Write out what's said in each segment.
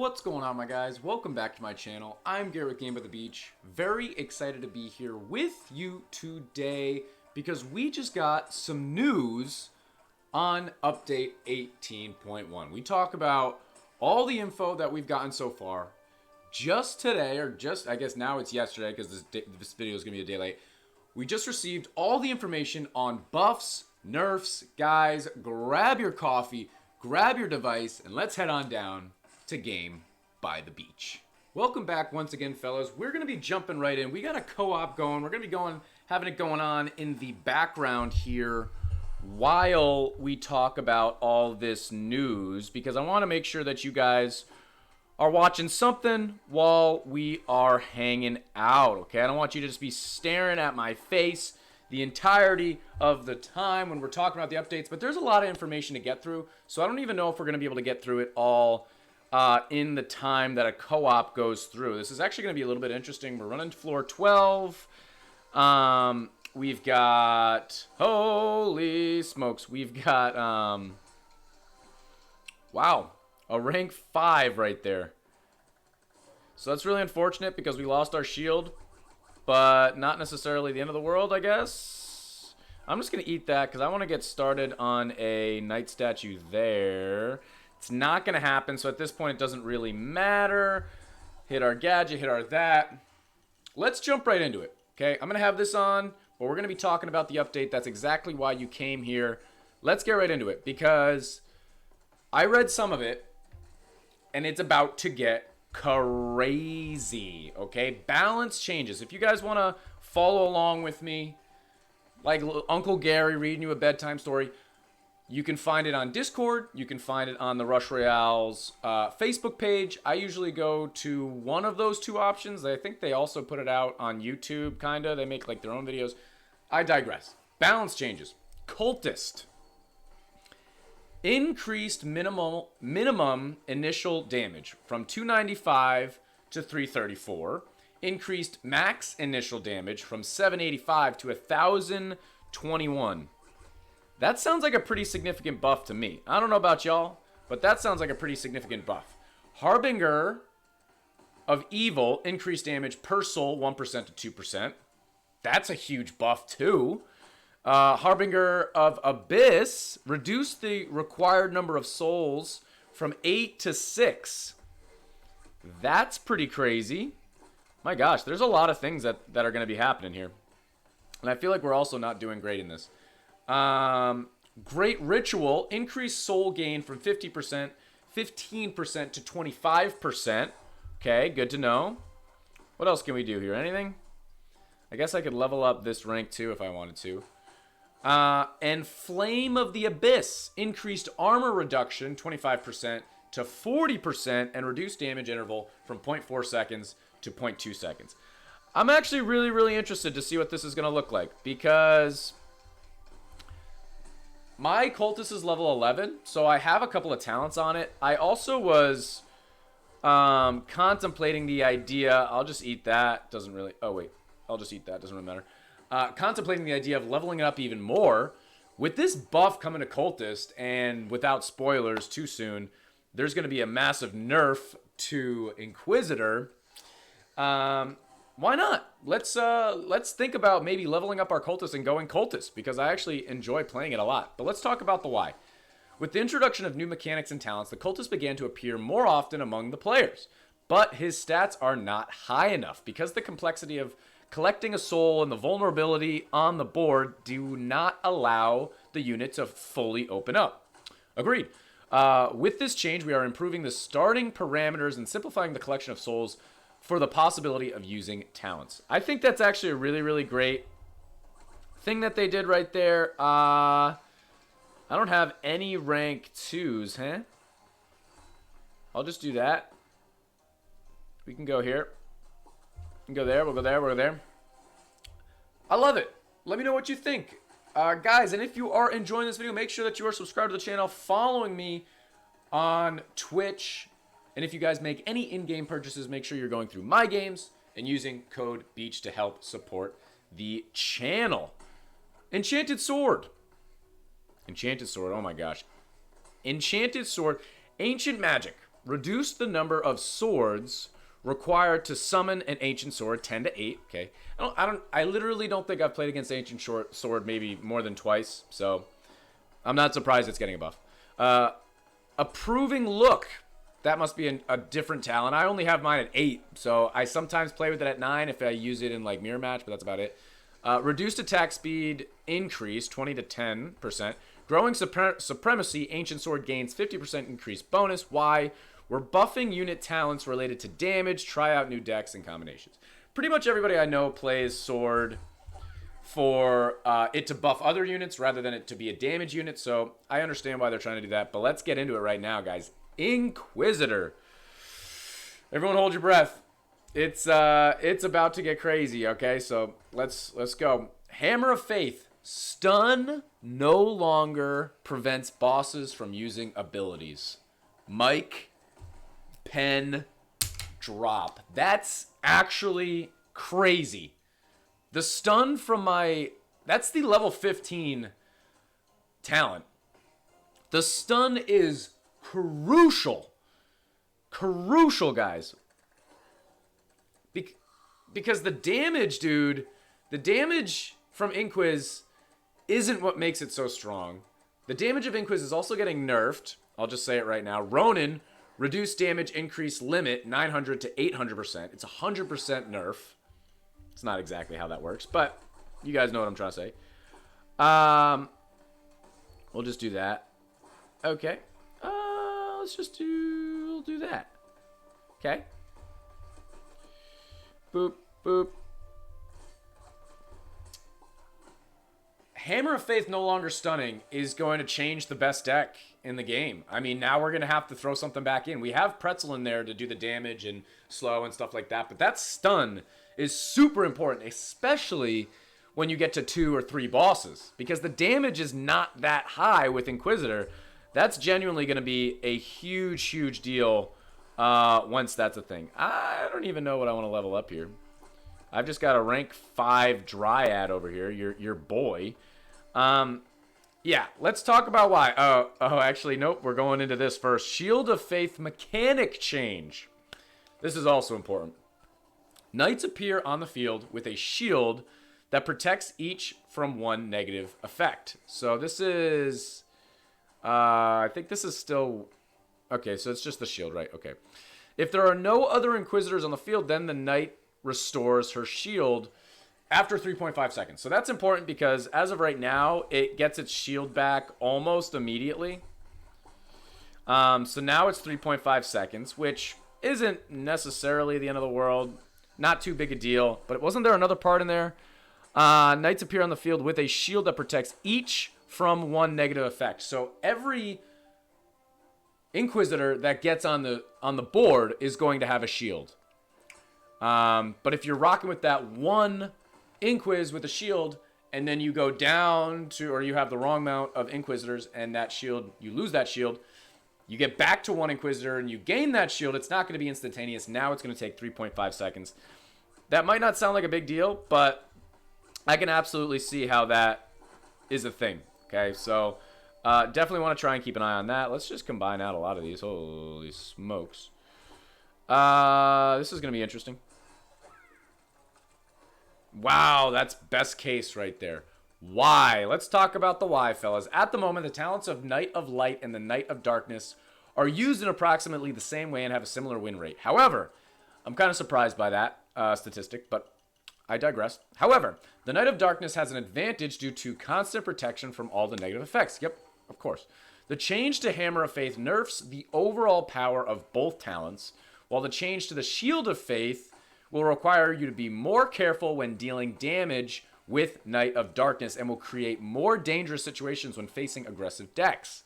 What's going on, my guys? Welcome back to my channel. I'm Garrett with Game by the Beach. Very excited to be here with you today because we just got some news on update 18.1. We talk about all the info that we've gotten so far. Just today, or just, I guess now it's yesterday because this video is going to be a day late. We just received all the information on buffs, nerfs. Guys, grab your coffee, grab your device, and let's head on down to Game by the Beach. Welcome back once again, fellas. We're going to be jumping right in. We got a co-op going. We're going to be having it going on in the background here while we talk about all this news, because I want to make sure that you guys are watching something while we are hanging out, okay? I don't want you to just be staring at my face the entirety of the time when we're talking about the updates, but there's a lot of information to get through, so I don't even know if we're going to be able to get through it all in the time that a co-op goes through. This is actually going to be a little bit interesting. We're running floor 12. We've got, holy smokes, we've got, wow, a rank 5 right there. So that's really unfortunate because we lost our shield, but not necessarily the end of the world, I guess. I'm just going to eat that because I want to get started on a knight statue there. It's not going to happen, so at this point it doesn't really matter. Hit our gadget, hit our that. Let's jump right into it, okay? I'm going to have this on, but we're going to be talking about the update. That's exactly why you came here. Let's get right into it because I read some of it, and it's about to get crazy, okay? Balance changes. If you guys want to follow along with me, like Uncle Gary reading you a bedtime story, you can find it on Discord. You can find it on the Rush Royale's Facebook page. I usually go to one of those two options. I think they also put it out on YouTube, kind of. They make like their own videos. I digress. Balance changes. Cultist. Increased minimum initial damage from 295 to 334. Increased max initial damage from 785 to 1021. That sounds like a pretty significant buff to me. I don't know about y'all, but that sounds like a pretty significant buff. Harbinger of Evil, increased damage per soul 1% to 2%. That's a huge buff too. Harbinger of Abyss, reduced the required number of souls from 8 to 6. That's pretty crazy. My gosh, there's a lot of things that are going to be happening here. And I feel like we're also not doing great in this. Great Ritual, increased soul gain from 15% to 25%. Okay, good to know. What else can we do here? Anything? I guess I could level up this rank too if I wanted to. And Flame of the Abyss, increased armor reduction 25% to 40% and reduced damage interval from 0.4 seconds to 0.2 seconds. I'm actually really interested to see what this is going to look like because my Cultist is level 11, so I have a couple of talents on it. I also was contemplating the idea. I'll just eat that. Doesn't really. Oh wait, I'll just eat that. Doesn't really matter. Contemplating the idea of leveling it up even more. With this buff coming to Cultist, and without spoilers too soon, there's going to be a massive nerf to Inquisitor. Why not? Let's think about maybe leveling up our Cultist and going Cultist, because I actually enjoy playing it a lot. But let's talk about the why. With the introduction of new mechanics and talents, the Cultist began to appear more often among the players. But his stats are not high enough because the complexity of collecting a soul and the vulnerability on the board do not allow the unit to fully open up. Agreed. With this change, we are improving the starting parameters and simplifying the collection of souls for the possibility of using talents. I think that's actually a really great thing that they did right there. I don't have any rank 2s, huh? I'll just do that. We can go here. We can go there, we'll go there, we'll go there. I love it. Let me know what you think. Guys, and if you are enjoying this video, make sure that you are subscribed to the channel, following me on Twitch. And if you guys make any in-game purchases, make sure you're going through My Games and using code BEACH to help support the channel. Enchanted Sword. Enchanted Sword, oh my gosh. Enchanted Sword, ancient magic. reduce the number of swords required to summon an Ancient Sword 10 to 8. Okay. I literally don't think I've played against Ancient Sword maybe more than twice, so I'm not surprised it's getting a buff. Approving Look. That must be a different talent. I only have mine at 8, so I sometimes play with it at 9 if I use it in like mirror match, but that's about it. Reduced attack speed increase 20 to 10%. Growing Supremacy, Ancient Sword gains 50% increase bonus. Why? We're buffing unit talents related to damage. Try out new decks and combinations. Pretty much everybody I know plays Sword for it to buff other units rather than it to be a damage unit, so I understand why they're trying to do that, but let's get into it right now, guys. Inquisitor. Everyone hold your breath. It's about to get crazy, okay? So let's go. Hammer of Faith. Stun no longer prevents bosses from using abilities. Mic, pen, drop. That's actually crazy. The stun from that's the level 15 talent. The stun is crucial. Crucial, guys. Because the damage, dude, the damage from Inquis isn't what makes it so strong. The damage of Inquis is also getting nerfed. I'll just say it right now. Ronin, reduced damage increase limit 900 to 800%. It's 100% nerf. It's not exactly how that works, but you guys know what I'm trying to say. We'll just do that. Okay. We'll do that. Okay. Boop, boop. Hammer of Faith no longer stunning is going to change the best deck in the game. I mean, now we're going to have to throw something back in. We have Pretzel in there to do the damage and slow and stuff like that, but that stun is super important, especially when you get to 2 or 3 bosses, because the damage is not that high with Inquisitor. That's genuinely going to be a huge, huge deal once that's a thing. I don't even know what I want to level up here. I've just got a rank 5 Dryad over here, your boy. Yeah, let's talk about why. Oh, actually, nope, we're going into this first. Shield of Faith mechanic change. This is also important. Knights appear on the field with a shield that protects each from 1 negative effect. So this is... I think this is still... Okay, so it's just the shield, right? Okay. If there are no other Inquisitors on the field, then the Knight restores her shield after 3.5 seconds. So that's important because as of right now, it gets its shield back almost immediately. So now it's 3.5 seconds, which isn't necessarily the end of the world. Not too big a deal. But wasn't there another part in there? Knights appear on the field with a shield that protects each from 1 negative effect. So every Inquisitor that gets on the board is going to have a shield. But if you're rocking with that one Inquis with a shield, and then you go down to, or you have the wrong amount of Inquisitors, and that shield, you lose that shield, you get back to 1 Inquisitor, and you gain that shield, it's not going to be instantaneous. Now it's going to take 3.5 seconds. That might not sound like a big deal, but I can absolutely see how that is a thing. Okay, so definitely want to try and keep an eye on that. Let's just combine out a lot of these. Holy smokes. This is going to be interesting. Wow, that's best case right there. Why? Let's talk about the why, fellas. At the moment, the talents of Knight of Light and the Knight of Darkness are used in approximately the same way and have a similar win rate. However, I'm kind of surprised by that statistic, but I digress. However, the Knight of Darkness has an advantage due to constant protection from all the negative effects. Yep, of course. The change to Hammer of Faith nerfs the overall power of both talents, while the change to the Shield of Faith will require you to be more careful when dealing damage with Knight of Darkness and will create more dangerous situations when facing aggressive decks.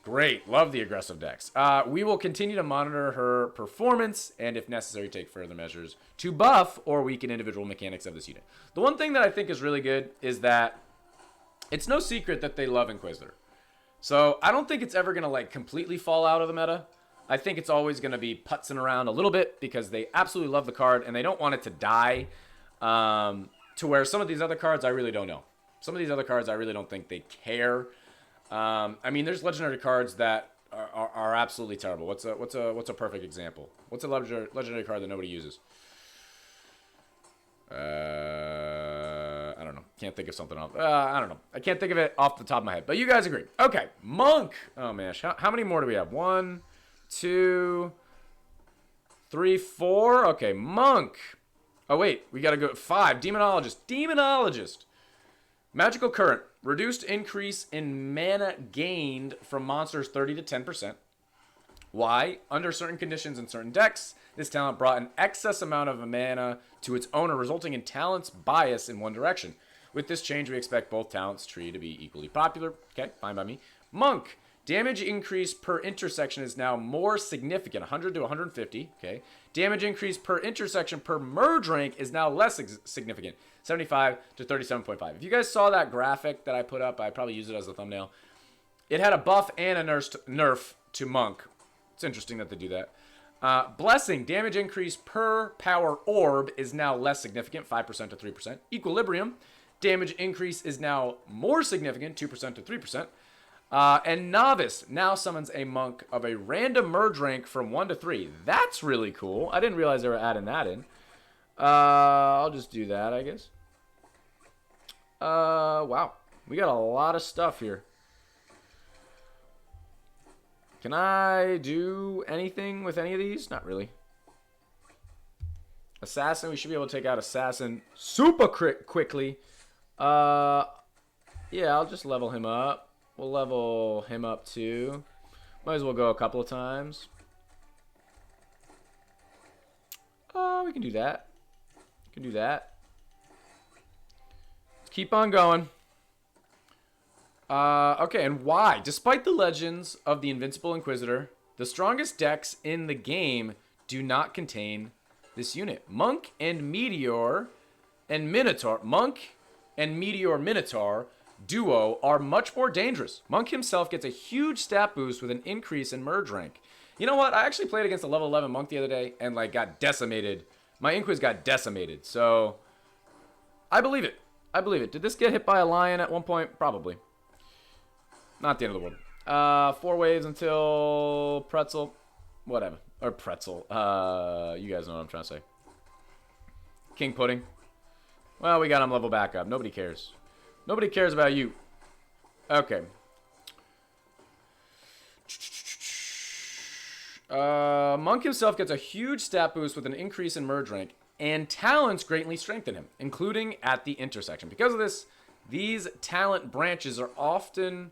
Great. Love the aggressive decks. We will continue to monitor her performance and, if necessary, take further measures to buff or weaken individual mechanics of this unit. The one thing that I think is really good is that it's no secret that they love Inquisitor. So I don't think it's ever going to like completely fall out of the meta. I think it's always going to be putzing around a little bit because they absolutely love the card and they don't want it to die. To where some of these other cards, I really don't know. Some of these other cards, I really don't think they care. I mean, there's legendary cards that are absolutely terrible. What's a perfect example? What's a legendary card that nobody uses? I don't know. Can't think of something off. I don't know. I can't think of it off the top of my head. But you guys agree. Okay, Monk. Oh man, how many more do we have? 1, 2, 3, 4. Okay, Monk. Oh wait, we gotta go 5. Demonologist. Demonologist. Magical Current. Reduced increase in mana gained from monsters 30 to 10%. Why? Under certain conditions in certain decks, this talent brought an excess amount of mana to its owner, resulting in talent's bias in one direction. With this change, we expect both talents' tree to be equally popular. Okay, fine by me. Monk. Damage increase per intersection is now more significant, 100 to 150. Okay. Damage increase per intersection per merge rank is now less significant, 75 to 37.5. If you guys saw that graphic that I put up, I probably used it as a thumbnail. It had a buff and a nerf to Monk. It's interesting that they do that. Blessing. Damage increase per power orb is now less significant, 5% to 3%. Equilibrium. Damage increase is now more significant, 2% to 3%. And Novice now summons a monk of a random merge rank from 1 to 3. That's really cool. I didn't realize they were adding that in. I'll just do that, I guess. Wow. We got a lot of stuff here. Can I do anything with any of these? Not really. Assassin, we should be able to take out Assassin super quickly. Yeah, I'll just level him up. We'll level him up too. Might as well go a couple of times. We can do that. We can do that. Let's keep on going. Okay, and why? Despite the legends of the Invincible Inquisitor, the strongest decks in the game do not contain this unit. Monk and Meteor and Minotaur. Monk and Meteor Minotaur duo are much more dangerous. Monk himself gets a huge stat boost with an increase in merge rank. You know what? I actually played against a level 11 Monk the other day and like got decimated. My Inquis got decimated. So I believe it. I believe it. Did this get hit by a lion at one point? Probably. Not the end of the world. 4 waves until pretzel. Whatever. Or pretzel. You guys know what I'm trying to say. King pudding. Well, we got him level back up. Nobody cares. Nobody cares about you. Okay. Monk himself gets a huge stat boost with an increase in merge rank, and talents greatly strengthen him, including at the intersection. Because of this, these talent branches are often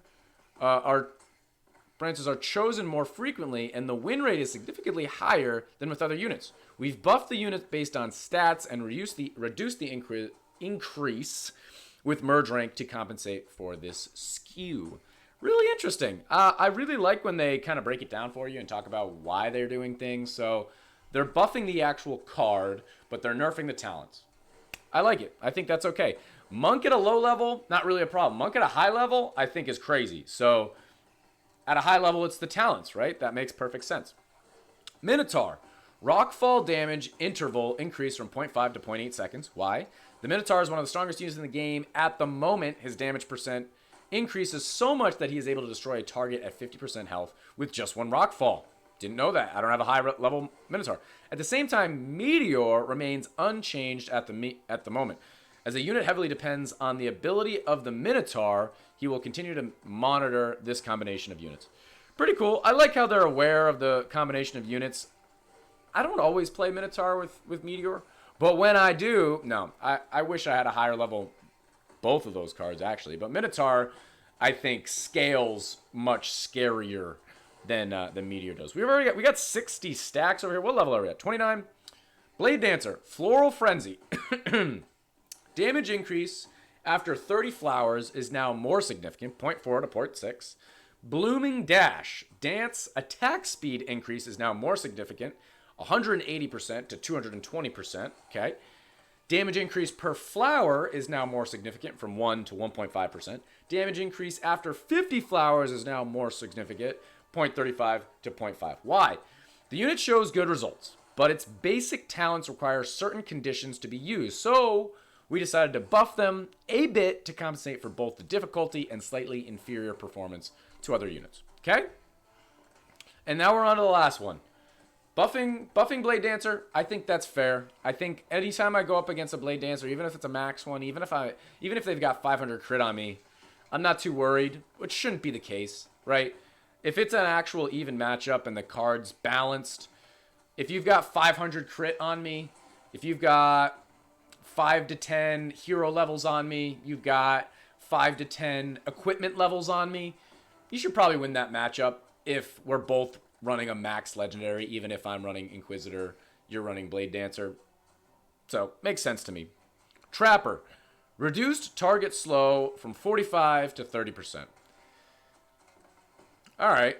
branches are chosen more frequently, and the win rate is significantly higher than with other units. We've buffed the units based on stats and reduced the increase with merge rank to compensate for this skew. Really interesting. I really like when they kind of break it down for you and talk about why they're doing things. So they're buffing the actual card, but they're nerfing the talents. I like it. I think that's okay. Monk at a low level, not really a problem. Monk at a high level, I think is crazy. So at a high level, it's the talents, right? That makes perfect sense. Minotaur. Rockfall damage interval increased from 0.5 to 0.8 seconds. Why? The Minotaur is one of the strongest units in the game. At the moment, his damage percent increases so much that he is able to destroy a target at 50% health with just 1 Rockfall. Didn't know that. I don't have a high level Minotaur. At the same time, Meteor remains unchanged at the moment. As a unit heavily depends on the ability of the Minotaur, he will continue to monitor this combination of units. Pretty cool. I like how they're aware of the combination of units. I don't always play Minotaur with Meteor, but when I do, no. I wish I had a higher level both of those cards, actually. But Minotaur, I think, scales much scarier than Meteor does. We got 60 stacks over here. What level are we at? 29? Blade Dancer. Floral Frenzy. Damage increase after 30 flowers is now more significant, 0.4 to 0.6. Blooming Dash. Dance attack speed increase is now more significant, 180% to 220%. Okay. Damage increase per flower is now more significant from 1 to 1.5%. Damage increase after 50 flowers is now more significant, 0.35 to 0.5. Why? The unit shows good results, but its basic talents require certain conditions to be used. So we decided to buff them a bit to compensate for both the difficulty and slightly inferior performance to other units. Okay? And now we're on to the last one. Buffing Blade Dancer, I think that's fair. I think anytime I go up against a Blade Dancer, even if it's a max one, even if they've got 500 crit on me, I'm not too worried, which shouldn't be the case, right? If it's an actual even matchup and the card's balanced, if you've got 500 crit on me, if you've got 5 to 10 hero levels on me, you've got 5 to 10 equipment levels on me, you should probably win that matchup if we're both running a max legendary, even if I'm running Inquisitor, you're running Blade Dancer. So, makes sense to me. Trapper. Reduced target slow from 45 to 30%. Alright.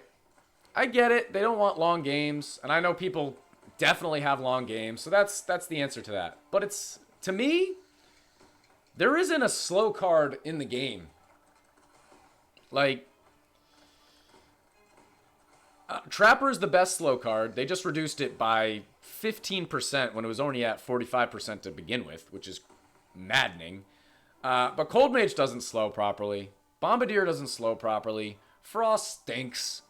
I get it. They don't want long games, and I know people definitely have long games, so that's the answer to that. But it's, to me, there isn't a slow card in the game. Like, Trapper is the best slow card. They just reduced it by 15% when it was only at 45% to begin with, which is maddening. But Cold Mage doesn't slow properly. Bombardier doesn't slow properly. Frost stinks.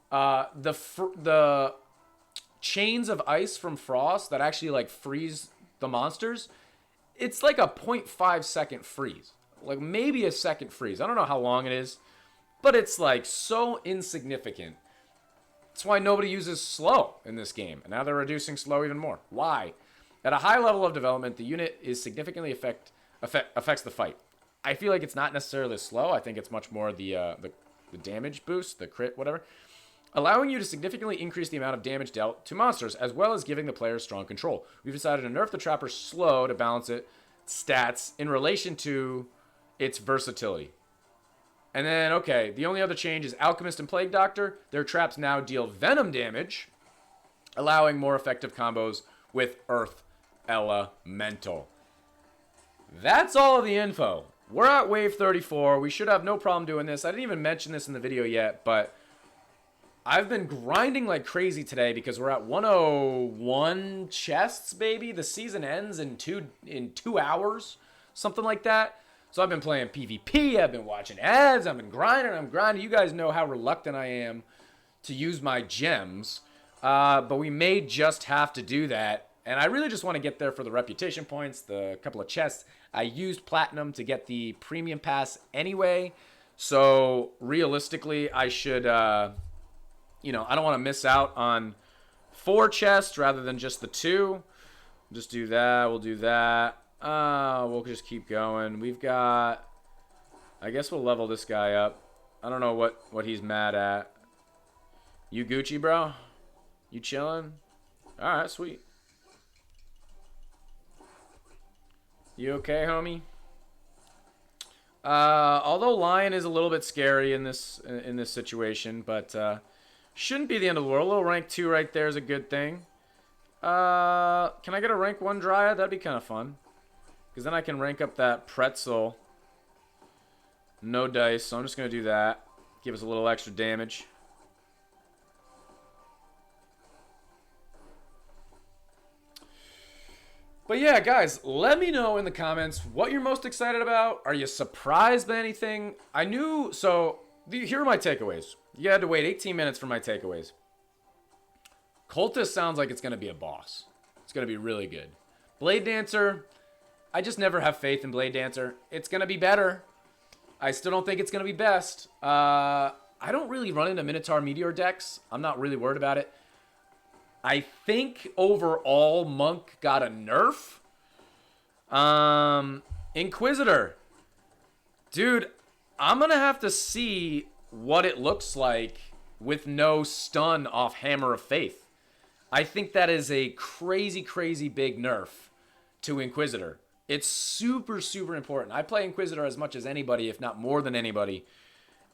The chains of ice from Frost that actually like freeze the monsters, it's like a 0.5 second freeze. Like maybe a second freeze. I don't know how long it is, but it's like so insignificant. That's why nobody uses slow in this game. And now they're reducing slow even more. Why? At a high level of development, the unit is significantly affects the fight. I feel like it's not necessarily slow. I think it's much more the damage boost, the crit, whatever. Allowing you to significantly increase the amount of damage dealt to monsters, as well as giving the players strong control. We've decided to nerf the Trapper slow to balance its stats in relation to its versatility. And then, okay, the only other change is Alchemist and Plague Doctor. Their traps now deal venom damage, allowing more effective combos with Earth Elemental. That's all of the info. We're at wave 34. We should have no problem doing this. I didn't even mention this in the video yet, but I've been grinding like crazy today because we're at 101 chests, baby. The season ends in two hours, something like that. So I've been playing PvP, I've been watching ads, I've been grinding. You guys know how reluctant I am to use my gems. But we may just have to do that. And I really just want to get there for the reputation points, the couple of chests. I used Platinum to get the Premium Pass anyway. So realistically, I should, I don't want to miss out on 4 chests rather than just the 2. Just do that, we'll do that. We'll just keep going. We've got, I guess we'll level this guy up. I don't know what he's mad at. You Gucci, bro? You chilling? Alright, sweet. You okay, homie? Although Lion is a little bit scary in this situation, but shouldn't be the end of the world. A little rank 2 right there is a good thing. Can I get a rank 1 Dryad? That'd be kind of fun. Because then I can rank up that Pretzel. No dice, so I'm just going to do that. Give us a little extra damage. But yeah, guys, let me know in the comments what you're most excited about. Are you surprised by anything? Here are my takeaways. You had to wait 18 minutes for my takeaways. Cultist sounds like it's going to be a boss. It's going to be really good. Blade Dancer, I just never have faith in Blade Dancer. It's going to be better. I still don't think it's going to be best. I don't really run into Minotaur Meteor decks. I'm not really worried about it. I think overall Monk got a nerf. Inquisitor. Dude, I'm going to have to see what it looks like with no stun off Hammer of Faith. I think that is a crazy, crazy big nerf to Inquisitor. It's super, super important. I play Inquisitor as much as anybody, if not more than anybody.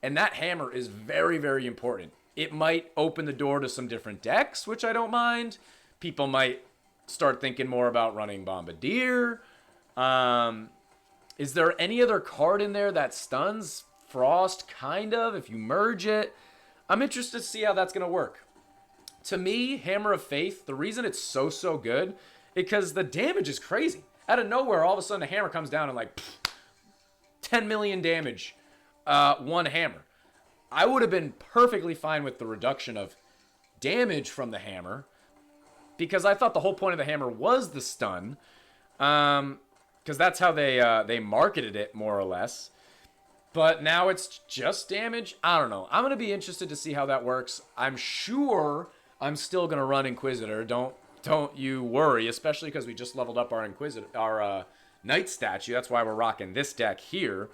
And that hammer is very, very important. It might open the door to some different decks, which I don't mind. People might start thinking more about running Bombardier. Is there any other card in there that stuns? Frost, kind of, if you merge it. I'm interested to see how that's going to work. To me, Hammer of Faith, the reason it's so good, because the damage is crazy. Out of nowhere, all of a sudden, a hammer comes down and like 10 million damage, one hammer. I would have been perfectly fine with the reduction of damage from the hammer, because I thought the whole point of the hammer was the stun, because that's how they marketed it, more or less. But now it's just damage. I don't know. I'm going to be interested to see how that works. I'm sure I'm still going to run Inquisitor. Don't you worry, especially because we just leveled up our Inquisitor, our Knight statue. That's why we're rocking this deck here.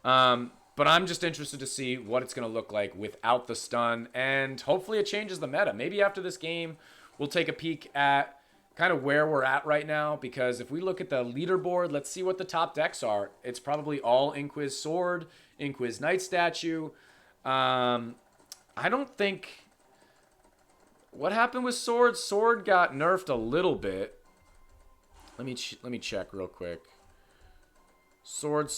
But I'm just interested to see what it's going to look like without the stun, and hopefully it changes the meta. Maybe after this game, we'll take a peek at kind of where we're at right now, because if we look at the leaderboard, let's see what the top decks are. It's probably all Inquis Sword, Inquis Knight statue. I don't think... What happened with Sword? Sword got nerfed a little bit. Let me check real quick. Sword.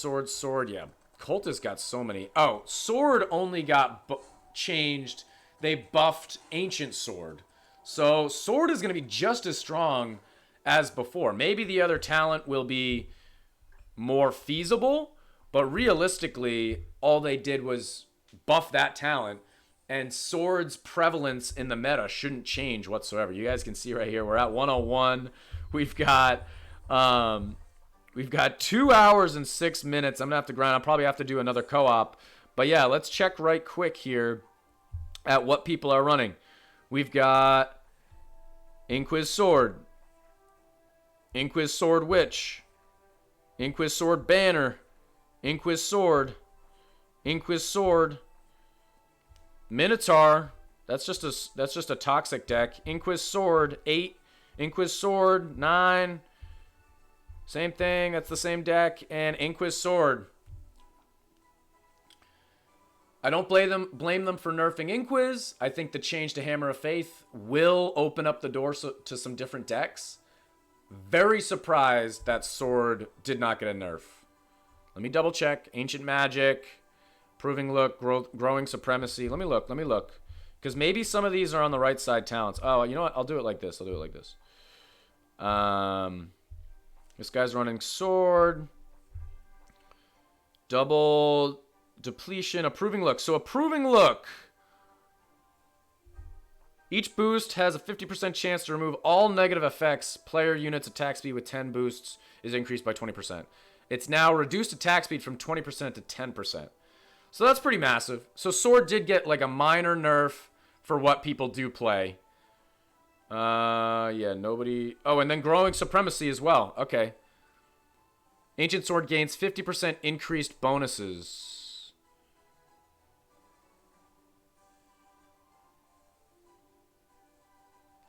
Yeah, Cultist got so many. Oh, Sword only got changed. They buffed Ancient Sword. So Sword is going to be just as strong as before. Maybe the other talent will be more feasible, but realistically, all they did was buff that talent, and Sword's prevalence in the meta shouldn't change whatsoever. You guys can see right here, we're at 101. We've got 2 hours and 6 minutes. I'm gonna have to grind. I'll probably have to do another co-op. But yeah, let's check right quick here at what people are running. We've got Inquis Sword, Inquis Sword Witch, Inquis Sword Banner, Inquis Sword, Inquis Sword, Minotaur. That's just a toxic deck. Inquis Sword 8, Inquis Sword 9. Same thing. That's the same deck. And Inquis Sword. I don't blame them for nerfing Inquis. I think the change to Hammer of Faith will open up the door to some different decks. Very surprised that Sword did not get a nerf. Let me double check. Ancient Magic, Proving Look, Growing Supremacy. Let me look. Because maybe some of these are on the right side talents. Oh, you know what? I'll do it like this. This guy's running Sword. Double Depletion, Approving Look. So Approving Look. Each boost has a 50% chance to remove all negative effects. Player units attack speed with 10 boosts is increased by 20%. It's now reduced attack speed from 20% to 10%. So that's pretty massive. So Sword did get like a minor nerf for what people do play. Yeah, nobody... Oh, and then Growing Supremacy as well. Okay. Ancient Sword gains 50% increased bonuses.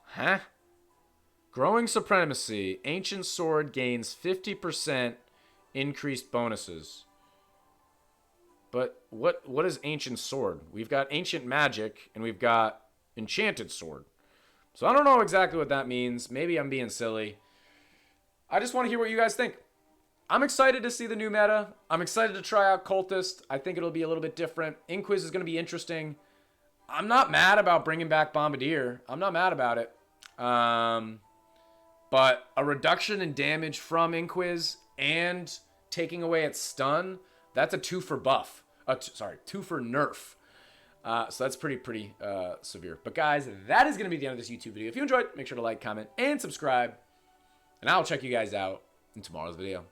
Huh? Growing Supremacy. Ancient Sword gains 50% increased bonuses. But what is Ancient Sword? We've got Ancient Magic, and we've got Enchanted Sword. So I don't know exactly what that means. Maybe I'm being silly. I just want to hear what you guys think. I'm excited to see the new meta. I'm excited to try out Cultist. I think it'll be a little bit different. Inquis is going to be interesting. I'm not mad about bringing back Bombardier. I'm not mad about it. But a reduction in damage from Inquis and taking away its stun, that's a 2 for buff. 2 for nerf. So that's pretty severe. But guys, that is going to be the end of this YouTube video. If you enjoyed, make sure to like, comment, and subscribe. And I'll check you guys out in tomorrow's video.